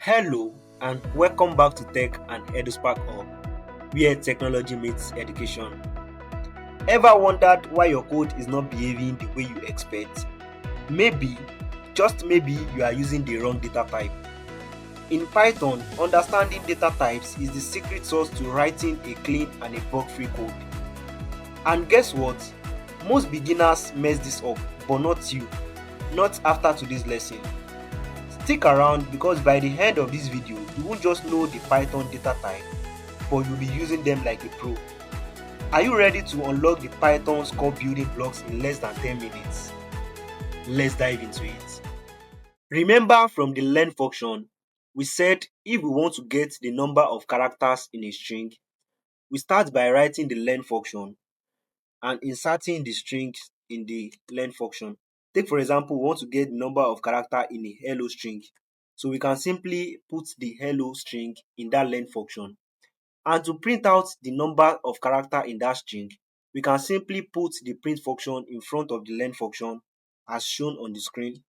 Hello and welcome back to Tech and EduSparkHub, where technology meets education. Ever wondered why your code is not behaving the way you expect? Maybe, just maybe, you are using the wrong data type. In Python, understanding data types is the secret sauce to writing a clean and a bug-free code. And guess what? Most beginners mess this up, but not you. Not after today's lesson. Stick around because by the end of this video, you won't just know the Python data type, but you'll be using them like a pro. Are you ready to unlock the Python's core building blocks in less than 10 minutes? Let's dive into it. Remember from the len function, we said if we want to get the number of characters in a string, we start by writing the len function and inserting the strings in the len function. Take for example, we want to get the number of character in a hello string. So we can simply put the hello string in that len function. And to print out the number of character in that string, we can simply put the print function in front of the len function as shown on the screen.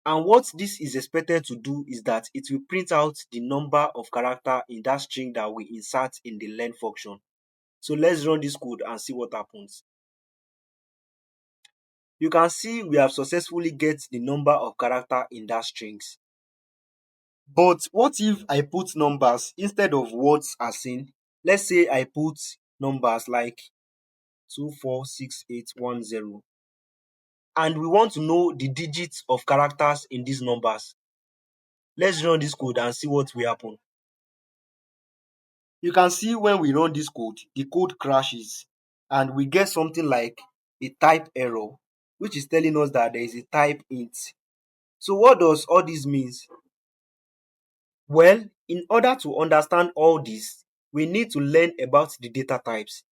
And what this is expected to do is that it will print out the number of character in that string that we insert in the len function. So let's run this code and see what happens. You can see we have successfully get the number of character in that strings. But what if I put numbers instead of words as seen? Let's say I put numbers like 246810, and we want to know the digits of characters in these numbers. Let's run this code and see what will happen. You can see when we run this code, the code crashes and we get something like a type error, which is telling us that there is a type int. So what does all this means? Well, in order to understand all this, we need to learn about the data types.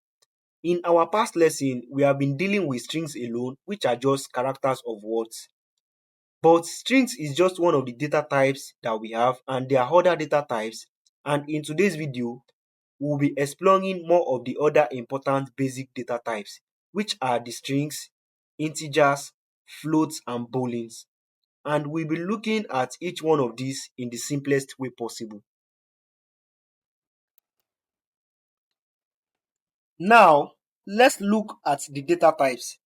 In our past lesson, we have been dealing with strings alone, which are just characters of words. But strings is just one of the data types that we have, and there are other data types. And in today's video, we'll be exploring more of the other important basic data types, which are the strings, integers, floats, and booleans. And we'll be looking at each one of these in the simplest way possible. Now, let's look at the data types.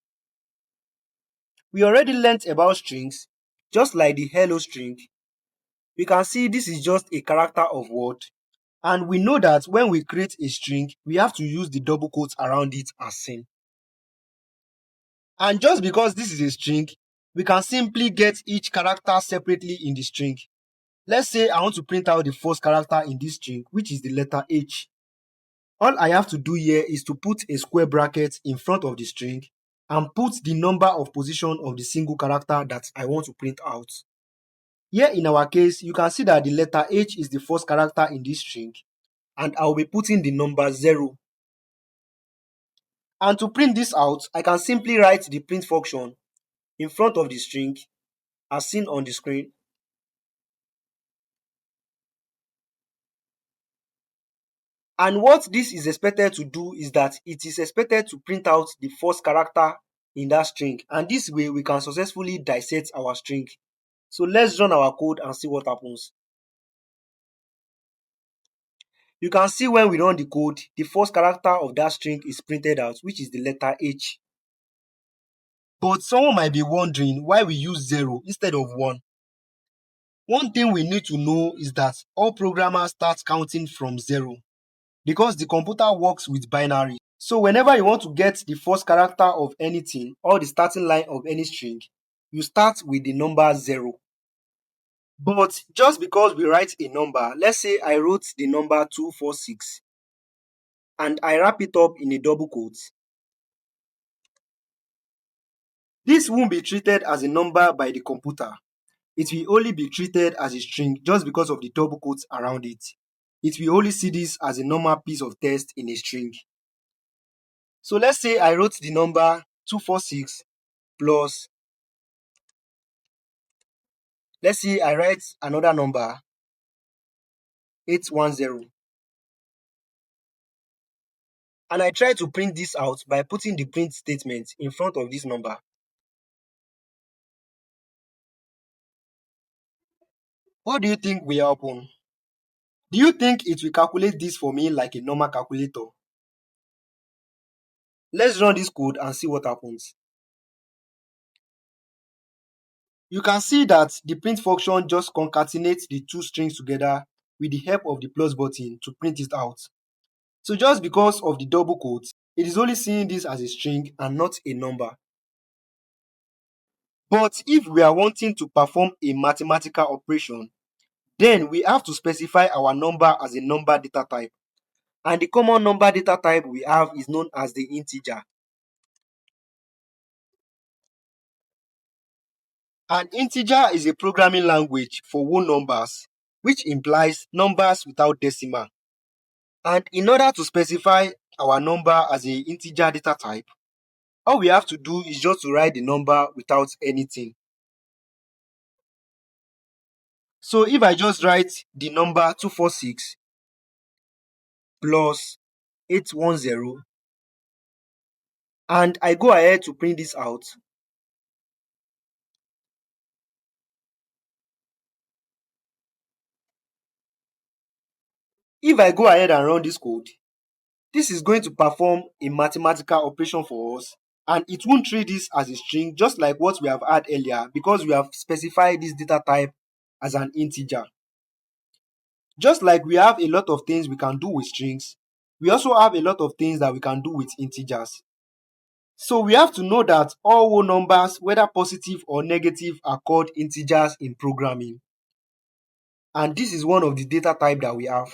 We already learnt about strings, just like the hello string. We can see this is just a character of word, and we know that when we create a string, we have to use the double quotes around it as seen. And just because this is a string, we can simply get each character separately in the string. Let's say I want to print out the first character in this string, which is the letter H. All I have to do here is to put a square bracket in front of the string and put the number of position of the single character that I want to print out. Here in our case, you can see that the letter H is the first character in this string, and I will be putting the number 0. And to print this out, I can simply write the print function in front of the string as seen on the screen. And what this is expected to do is that it is expected to print out the first character in that string, and this way we can successfully dissect our string. So let's run our code and see what happens. You can see when we run the code, the first character of that string is printed out, which is the letter H. But someone might be wondering why we use 0 instead of 1. One thing we need to know is that all programmers start counting from 0 because the computer works with binary. So whenever you want to get the first character of anything or the starting line of any string, you start with the number 0. But just because we write a number, let's say I wrote the number 246 and I wrap it up in a double quote, this won't be treated as a number by the computer. It will only be treated as a string just because of the double quotes around it. It will only see this as a normal piece of text in a string. So let's say I wrote the number 246 plus, let's say I write another number 810. And I try to print this out by putting the print statement in front of this number. What do you think will happen? Do you think it will calculate this for me like a normal calculator? Let's run this code and see what happens. You can see that the print function just concatenates the two strings together with the help of the plus button to print it out. So just because of the double quotes, it is only seeing this as a string and not a number. But if we are wanting to perform a mathematical operation, then we have to specify our number as a number data type. And the common number data type we have is known as the integer. An integer is a programming language for whole numbers, which implies numbers without decimal. And in order to specify our number as an integer data type, all we have to do is just to write the number without anything. So if I just write the number 246 plus 810 and I go ahead to print this out, if I go ahead and run this code, this is going to perform a mathematical operation for us, and it won't treat this as a string just like what we have had earlier because we have specified this data type as an integer. Just like we have a lot of things we can do with strings, we also have a lot of things that we can do with integers. So we have to know that all whole numbers, whether positive or negative, are called integers in programming. And this is one of the data type that we have.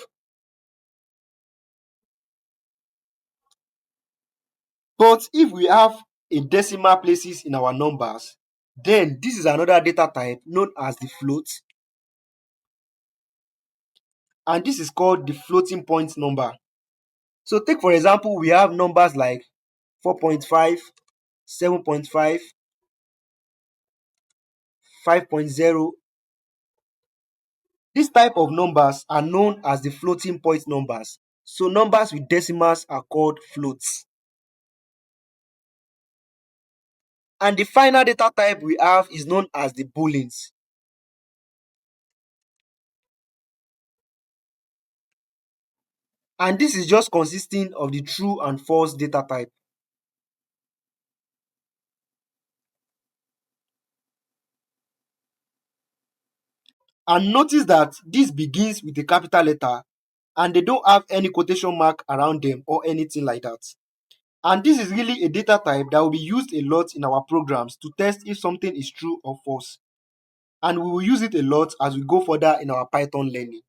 But if we have a decimal places in our numbers, then this is another data type known as the float. And this is called the floating point number. So take for example, we have numbers like 4.5, 7.5, 5.0. This type of numbers are known as the floating point numbers. So numbers with decimals are called floats. And the final data type we have is known as the booleans. And this is just consisting of the true and false data type. And notice that this begins with a capital letter and they don't have any quotation mark around them or anything like that. And this is really a data type that will be used a lot in our programs to test if something is true or false. And we will use it a lot as we go further in our Python learning.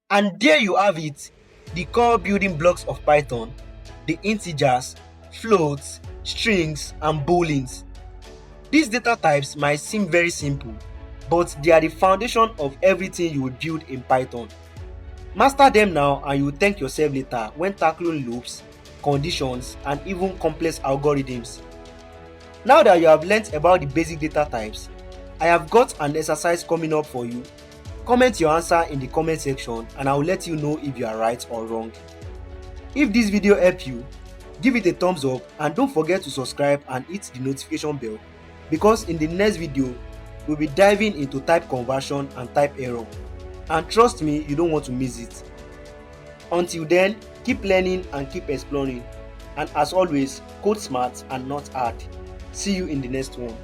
And there you have it, the core building blocks of Python, the integers, floats, strings, and booleans. These data types might seem very simple, but they are the foundation of everything you will build in Python. Master them now and you will thank yourself later when tackling loops, conditions, and even complex algorithms. Now that you have learnt about the basic data types, I have got an exercise coming up for you. Comment your answer in the comment section and I will let you know if you are right or wrong. If this video helped you, give it a thumbs up and don't forget to subscribe and hit the notification bell, because in the next video, we'll be diving into type conversion and type error. And trust me, you don't want to miss it. Until then, keep learning and keep exploring. And as always, code smart and not hard. See you in the next one.